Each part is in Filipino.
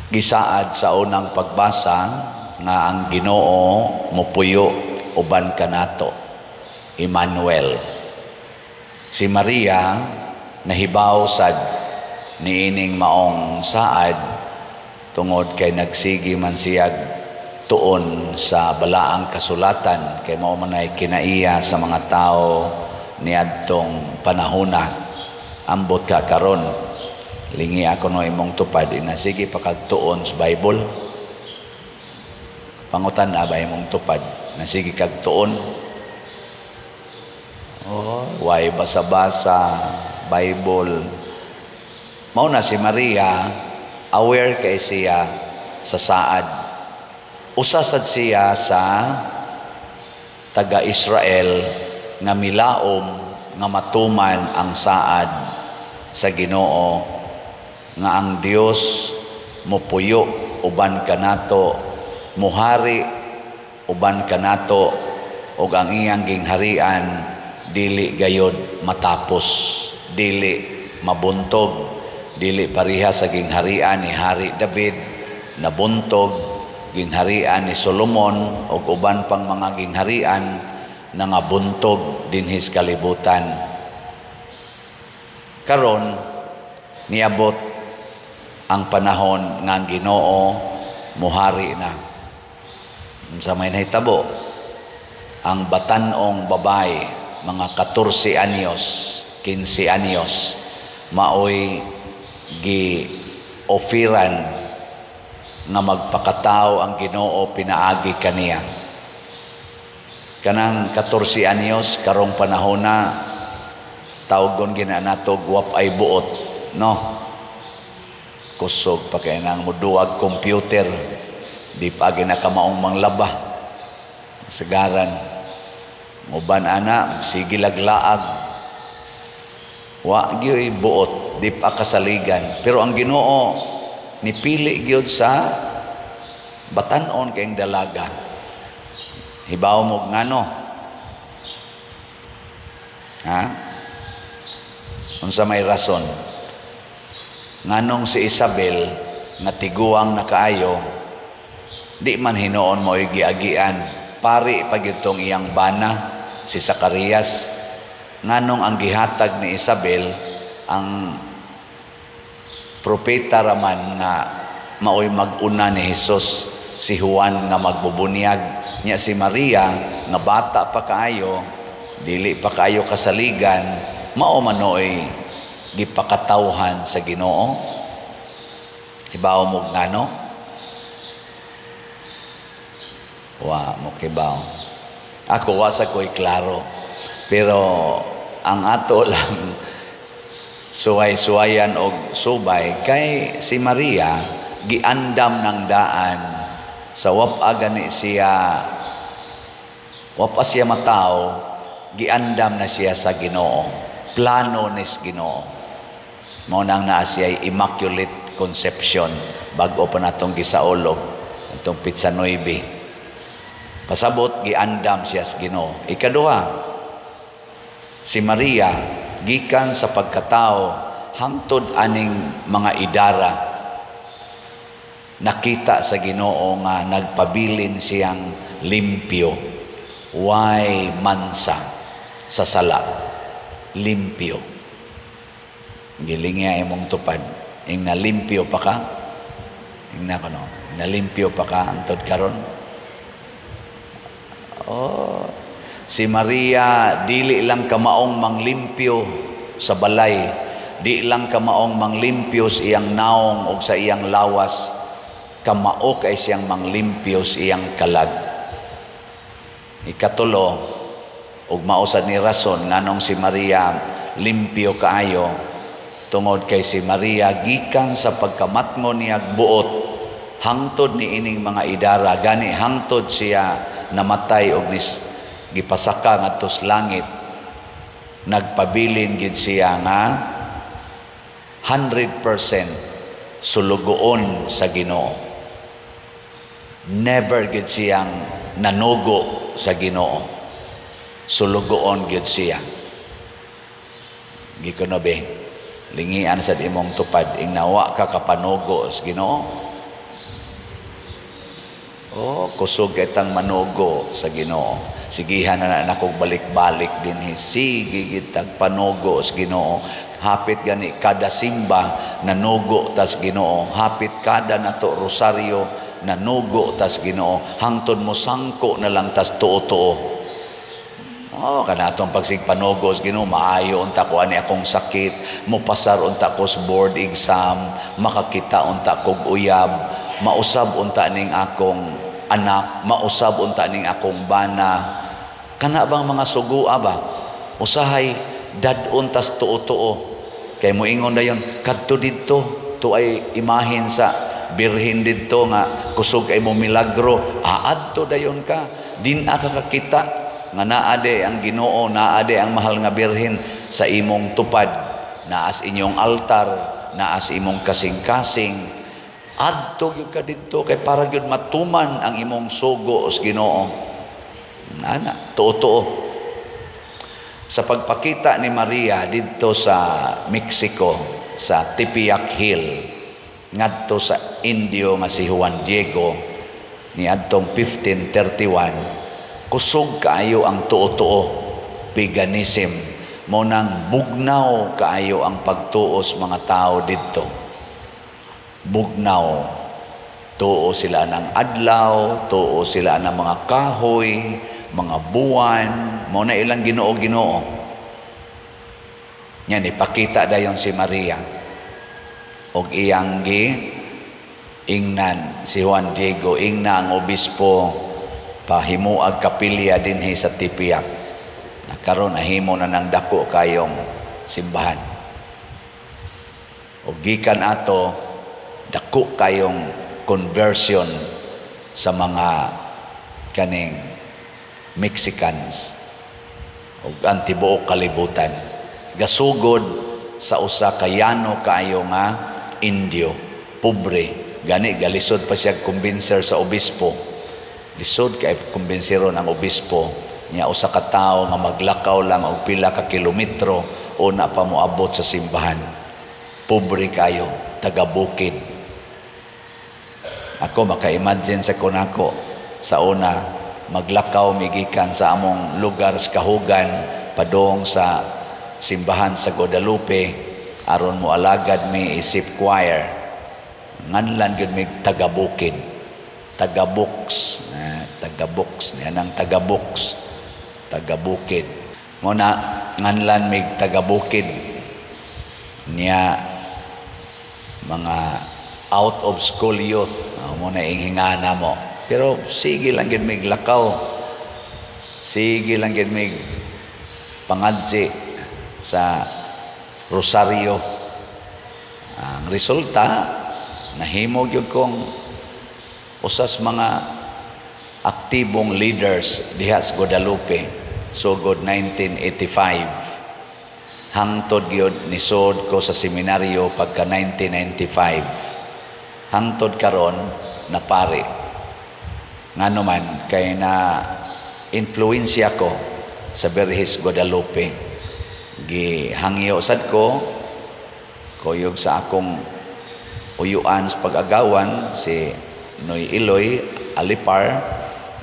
Gisaad sa unang pagbasa nga ang Ginoo mopuyo uban kanato, Emmanuel. Si Maria nahibaw sad niining maong saad tungod kay nagsigi man siyag tuon sa balaang kasulatan kay mao man ay kinaiya sa mga tao niadtong panahona. Ambot ka karon, lingi ako no imong tupad ina sige pakagtuon sa Bible. Pangutan ba imong tupad na sige kagtuon? Why basa-basa Bible. Mao na si Maria, aware kay siya sa saad. Usa sad siya sa taga-Israel nga milaom nga matuman ang saad sa Ginoo nga ang Dios mopuyo uban kanato, muhari uban kanato, ug ang iyang gingharian dili gayud matapos, dili mabuntog, dili pareha sa gingharian ni Hari David nabuntog, gingharian ni Solomon ug uban pang mga gingharian na nga buntog dinhis kalibutan. Karon niabot ang panahon nga ang Ginoo muhari na. Sa may nahitabo, ang batanong babae, mga 14 anyos, 15 anyos, maoy gi-ofiran nga magpakatao ang Ginoo pinaagi kaniya. Kanang 14 anyos karong panahon na tawgon gina nato guwap ay buot, no? Kusog pa kay nang muduwag computer, di pa ginakamaong manglaba sagaran uban ana sige laglaag wa gyoy buot, di pa kasaligan. Pero ang Ginoo nipili gyud sa batan-on kayong dalaga. Hibaw mo ngano? Ha? Unsa may rason? Nganong si Isabel nga tiguang na kaayo, di man hinuon mo giagian, pari pagitong iyang bana si Zacarias. Nganong ang gihatag ni Isabel ang propeta raman nga maoy mag-una ni Hesus, si Juan nga magbubunyag. Nya si Maria nga bata pa kaayo, dili pa kaayo kasaligan, mao manoy gipakatawhan sa Ginoo. Hibaw mo ngano? Wa mo kibaw. Ako wasa ko'y klaro. Pero ang ato lang suway-suwayan og subay kay si Maria giandam ng daan sa wapa gani siya, wapa siya matao, giandam na siya sa Ginoo, plano nis Ginoo. Mao nang naa siya immaculate conception bago pa natong gisaolog atong Pitsa 9. Pasabot giandam siya sa Ginoo. Ikaduha, si Maria gikan sa pagkatao hangtod aning mga idara, nakita sa Ginoo nga nagpabilin siyang limpyo, way mansa sa sala, limpyo. Gilinga imong tupad, ing nalimpyo pa ka, ing nakono, nalimpyo pa ka antod karon. Si Maria dili lang kamaong manglimpyo sa balay, di lang kamaong manglimpyo sa iyang naong o sa iyang lawas, kamao kay siyang manglimpyo sa iyang kalag. Ikatulo, ug mausad ni rason nganong si Maria limpyo kaayo, tungod kay si Maria gikan sa pagkamatngon niya buot hangtod ni ining mga idara, gani hangtod siya namatay og gipasaka ngadto sa langit, nagpabilin gid siya nga 100% sulugoon sa Ginoo. Never gid siyang nanugo sa Ginoo, sulugoon gid siya. Gikuno be, lingian sa imong tupad ing nawa ka kapanugo sa Ginoo. Oh, kusog kitang manugo sa Ginoo. Sigihan na nakog balik-balik din. Sige kitag panugo sa Ginoo. Hapit gani kada simba nanugo tas Ginoo. Hapit kada nato rosaryo nanugo tas Ginoo. Hangtod mo sangko na lang tas tuo-tuo. Oh, kanatong pagsigpanugo sa Ginoo, maayo unta ko ani akong sakit, mopasar unta ko sa board exam, makakita unta kog uyab, mausab unta ning akong anak, mausab unta ning akong bana. Kana bang mga sugua ba? Usahay dad-on tas tuo-tuo. Kay moingon dayon kadto didto, to ay imahin sa birhin didto nga kusog ay mo milagro. Adto dayon ka, din kakakita nga naade ang Ginoo, naade ang mahal nga birhin sa imong tupad, naas inyong altar, naas imong kasing-kasing. Adto gyud ka didto kay para gyud matuman ang imong sugo sa Ginoo. Ana, tuo-tuo. Sa pagpakita ni Maria didto sa Mexico, sa Tepeyac Hill, ngadto sa Indio nga si Juan Diego, niadtong 1531, kusog kaayo ang tuo-tuo, paganism. Mo nang bugnaw kaayo ang pagtuos mga tao didto. Bugnaw. Tuo sila ng adlaw, tuo sila ng mga kahoy, mga buwan, mo na ilang Ginoo-Ginoo. Yan, ipakita dayon si Maria. Og iyang ingnan si Juan Diego, ingna ang obispo, pahimuag kapilya dinhi sa Tepeyac. Karon nahimo na ng dako kayong simbahan. O gikan ato dako kayong conversion sa mga kaning Mexicans o ang tibuok kalibutan. Gasugod sa usa kayano kayo nga Indio, pobre, gani galisod pa siya kumbinser sa obispo. Lisod kay kumbensero ng obispo niya usa ka tawo nga maglakaw lang og pila ka kilometro o na pa moabot sa simbahan. Pobre kayo, taga-bukid. Ako maka-imagine sa kunako sa una maglakaw migikan sa among lugar sa Kahugan padong sa simbahan sa Guadalupe aron mo alagad mi isip choir. Nganlan gyud mi taga-bukid. Taga-Buks, taga-Buks, yan ang taga-Buks, taga-bukid. Muna, nganlan may taga-bukid niya mga out of school youth. Muna ingingana mo. Pero sige lang yun may lakaw. Sige lang yun may pangadsi sa Rosario. Ang resulta, nahimog yun kong usas mga aktibong leaders diha sa Guadalupe sugod 1985 hangtod gyud nisod ko sa seminaryo pagka 1995 hangtod karon na pare ngano man kay na influensya ko sa Berhes Guadalupe gihangyo sad ko kuyog sa akong uyuan sa pag-agawan si Noy Iloy Alipar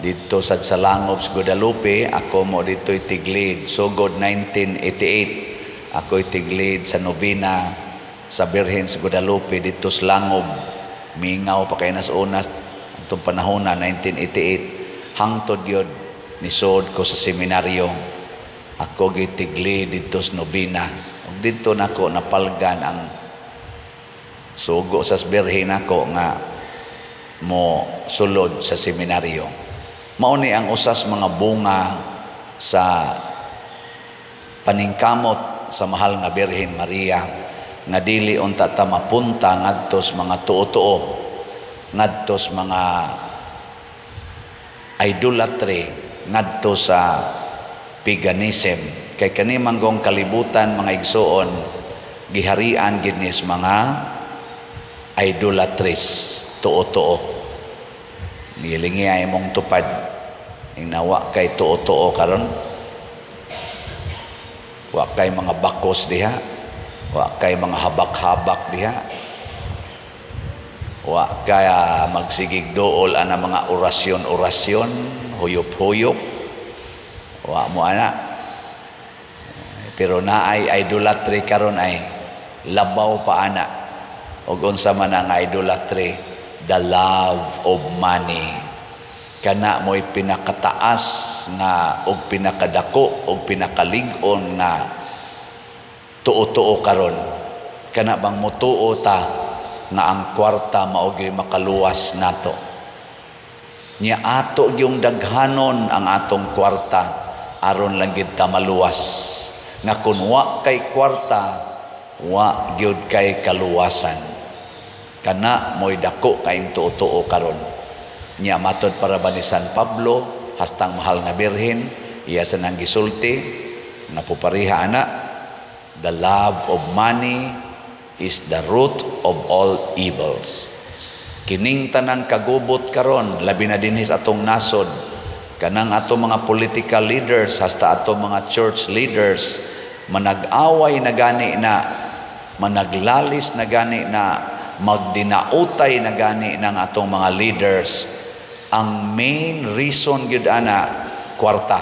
dito sa Langob sa Guadalupe. Ako mo dito itiglid sugod 1988 ako itiglid sa novena sa Birhen sa Guadalupe dito sa Langob. Mingaw pa kay nas unas itong panahon na 1988 hangtod yun nisod ko sa seminaryo. Ako gitigli dito sa novena ug dito nako napalgan ang sugo sa Birhen ako nga mo sulod sa seminaryo. Mauni ang usas mga bunga sa paningkamot sa mahal nga Birhen Maria nga dili unta ta mapunta ngadto sa mga tuo-tuo, ngadto sa mga idolatry, ngadto sa paganism. Kay kani manggong kalibutan mga igsoon giharian gid ni mga idolatries, tuo-tuo. Nilingi ay mong tupad inawa kay tuo-tuo karon wa kay mga bakos diha wa kay mga habak-habak diha Wa kaya magsigig dool ana mga orasyon-orasyon, huyop-huyop. Wa mo ana. Pero naay idolatry karon ay labaw pa ana. Og unsa man ang idolatry? The love of money. Kana mo'y pinakataas nga og pinakadako og pinakalig-on nga tuo-tuo karon. Kana bang motuo ta nga ang kwarta mao gyud makaluwas nato. Nya ato yung daghanon ang atong kwarta aron lang gid ta maluwas. Nga kun wa kay kwarta, wa gyud kay kaluwasan. Kana mo'y dako kay tuo-tuo karon. Nya matod para ba ni San Pablo hastang mahal nga birhen iya sa nang gisulti nga pupariha ana, the love of money is the root of all evils. Kining tanang kagubot karon labi na dinhi sa atong nasod, kanang atong mga political leaders hasta atong mga church leaders manag-away na gani na, managlalis na gani na, magdinautay na gani ng atong mga leaders. Ang main reason gyud ana kwarta.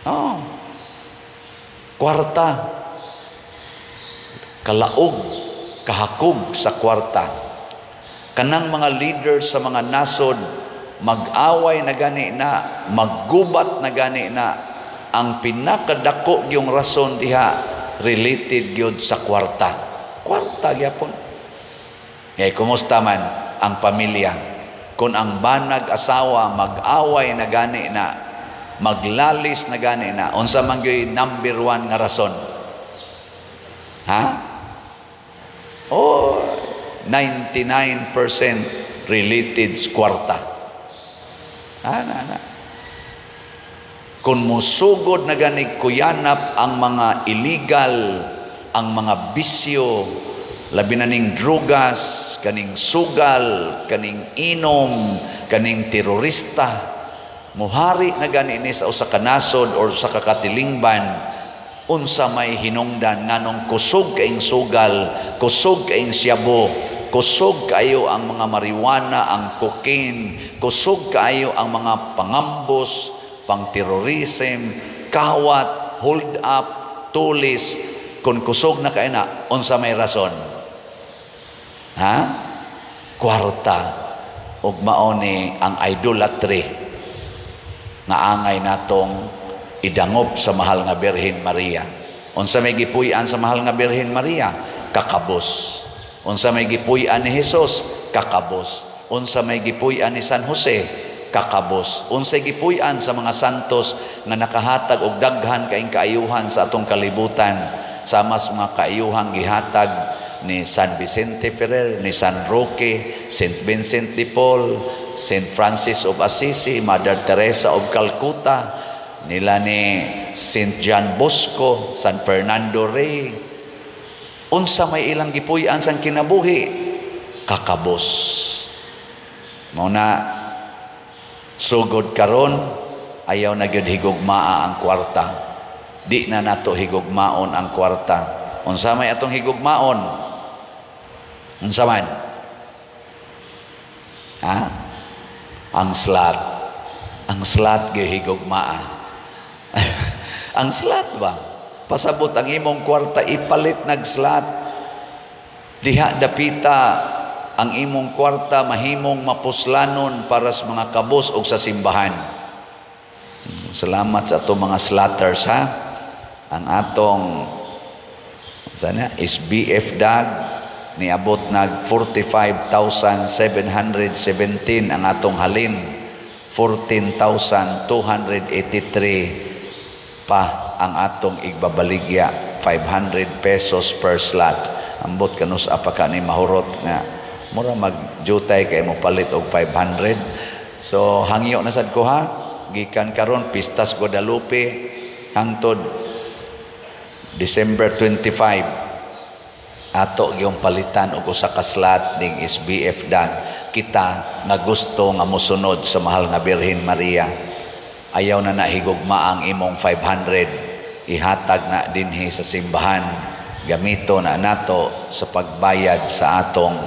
Oh. Kwarta. Kalaog, kahakog sa kwarta. Kanang mga leaders sa mga nasod mag-away na gani na, maggubat na gani na, ang pinakadako yung rason diha related gyud sa kwarta. Kwarta gyapon. Ngay kumusta man ang pamilya? Kung ang banag asawa mag-away na gani na, maglalis na gani na, unsa man gyud number 1 nga rason? Ha? Oh, 99% related sa kwarta. Kung musugod na gani kuyanap ang mga illegal, ang mga bisyo, labi na ning drugas, kaning sugal, kaning inom, kaning terorista, muhari na gani ni sa usa ka nasod or sa kakatilingban, unsa may hinungdan nganong kusog kaing sugal, kusog kaing syabo, kusog kayo ang mga marijuana, ang cocaine, kusog kayo ang mga pangambos, pang-terrorism, kawat, hold up, tulis. Kung kusog na kayo na, unsa may rason? Ha? Kwarta. Ug mao ni ang idolatry nga angay natong idangop sa mahal nga Birhen Maria. Unsa may gipuy-an sa mahal nga Birhen Maria? Kakabos. Unsa may gipuy-an ni Hesus? Kakabos. Unsa may gipuy-an ni San Jose? Kakabos. Unsay gipuy-an sa mga santos nga nakahatag og daghan kaing kaayuhan sa atong kalibutan, sama sa mga kaayuhang gihatag ni San Vicente Ferrer, ni San Roque, St. Vincent de Paul, St. Francis of Assisi, Mother Teresa of Calcutta, nila ni St. John Bosco, San Fernando Rey. Unsa may ilang gipuy-an sang kinabuhi? Kakabos. Mao na sugod karon ayaw na gyud higugmaa ang kwarta. Di na nato higugmaon ang kwarta. Unsa may atong higugmaon? Unsa man? Ha? Ang slot. Ang slot gyud higugmaa. Ang slot ba? Pasabot ang imong kwarta ipalit nag slot. Diha dapita ang imong kwarta mahimong mapuslanon para sa mga kabos o sa simbahan. Salamat sa atong mga slatters ha. Ang atong sana SBF DAG niabot nag 45,717 ang atong halin, 14,283 pa ang atong igbabaligya, 500 pesos per slot. Ambot kanus apa ka ni mahurot nga mura magjutay kay mo palit og 500. So hangyo na sad ko ha, gikan karon Pistas Guadalupe hangtod December 25 ato yung palitan og usa ka slot ning SBF DAG. Kita nga gusto nga mosunod sa mahal nga Birhen Maria, ayaw na nahigugma ang imong 500 ihatag na dinhi sa simbahan gamito na nato sa pagbayad sa atong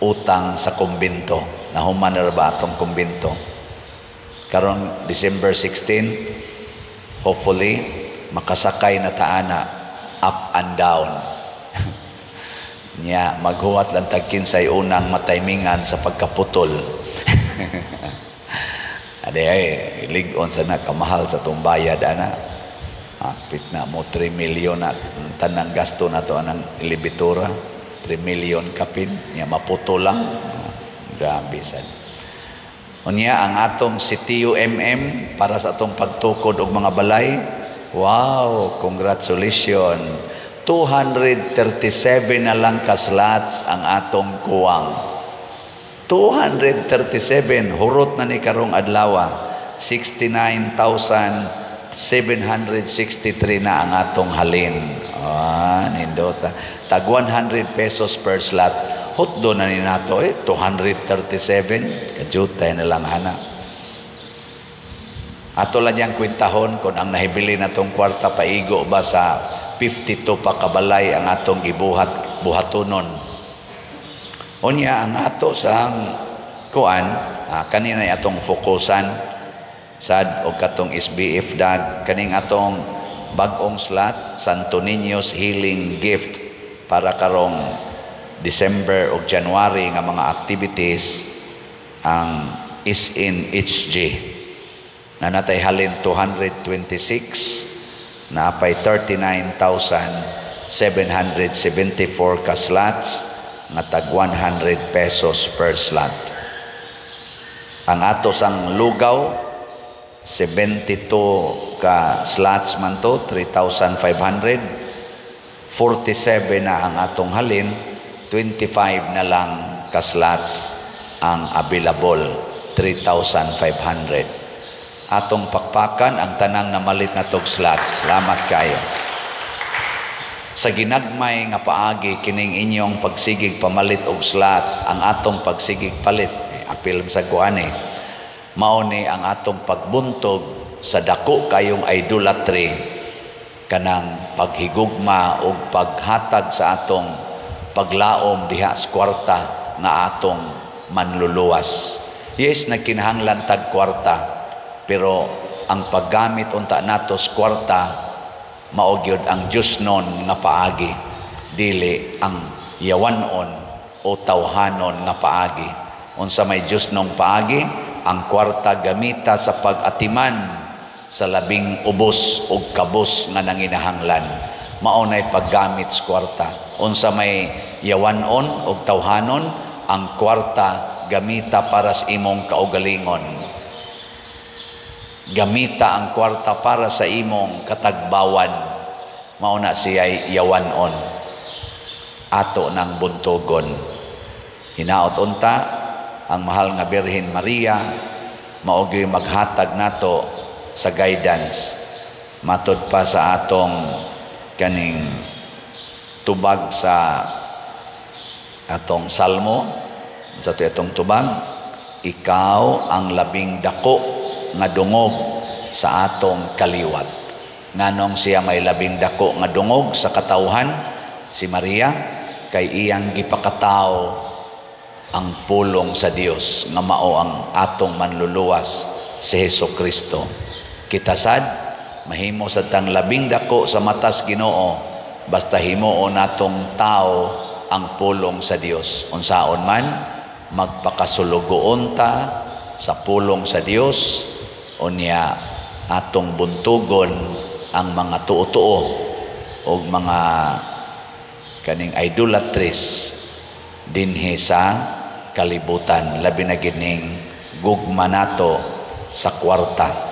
utang sa kumbento. Nahuman na ba atong kumbento? Karon December 16, hopefully makasakay na taana up and down. Nya maghuwat lang tag kinsay unang mataymingan sa pagkaputol. Ade ay ligon sa kamahal sa tong bayad ana. Apit na mo 3 million na tanang gasto na to anang ilibitura. 3 million kapin nya maputol lang. Grabe sad. Unya ang atong CTUMM para sa atong pagtukod og mga balay. Wow, congratulations. 237 na lang ka slots ang atong kuwang. 237 hurot na ni karong adlaw. 69,763 na ang atong halin. Nindota. Tag 100 pesos per slot. Hotdo na ni nato 237 kajutay na lang ana. Ato lang yang kwintahon kung ang nahibili natong kwarta paigo ba sa 52 pa kabalay ang atong buhatonon. Unya ang ato sa kuan kanina atong fokusan sad og katong SBF dag kaning atong bag-ong slot Santo Niño's Healing Gift para karong December o January nga mga activities ang is in HG na natay halin 226 na apay 39,774 ka slots nga tag 100 pesos per slot. Ang ato sang lugaw 72 ka slots man to 3,500. 47 na ang atong halin, 25 na lang ka slots ang available, 3,500. Atong pakpakan ang tanang namalit na tog slots. Salamat kayo. Sa ginagmay nga paagi kining inyong pagsigig pamalit og slots, ang atong pagsigig palit, apil sa kuani, mao ni ang atong pagbuntog sa dako kayong idolatry, kanang paghigugma o paghatag sa atong paglaom diha sa kwarta nga atong manluluwas. Yes, nagkinahanglan tag kwarta, pero ang paggamit unta nato sa kwarta mao gyud ang Dios non nga paagi, dili ang yawanon o tawhanon nga paagi. Unsa may Dios nong paagi, ang kwarta gamita sa pag-atiman sa labing ubos o kabos nga nanginahanglan. Mao nay paggamit sa kwarta. Unsa may yawanon o tawhanon, ang kwarta gamita para sa imong kaugalingon. Gamita ang kwarta para sa imong katagbawan. Mao na siya yawanon. Ato ng buntogon. Hinaot unta ang mahal nga Birhen Maria mao gyud maghatag nato sa guidance matud pa sa atong kaning tubag sa atong salmo sa atong tubag, ikaw ang labing dako nga dungog sa atong kaliwat. Nganong siya may labing dako nga dungog sa katawhan, si Maria, kay iyang gipakataw ang pulong sa Dios nga mao ang atong manluluwas si Hesukristo. Kita sad mahimo sa tang labing dako sa matas Ginoo basta himuon natong tao ang pulong sa Dios. Unsaon man magpakasulugoon ta sa pulong sa Dios, unya atong buntugon ang mga tuo-tuo o mga kaning idolatries dinhi sa kalibutan, labi na gining gugma nato sa kwarta.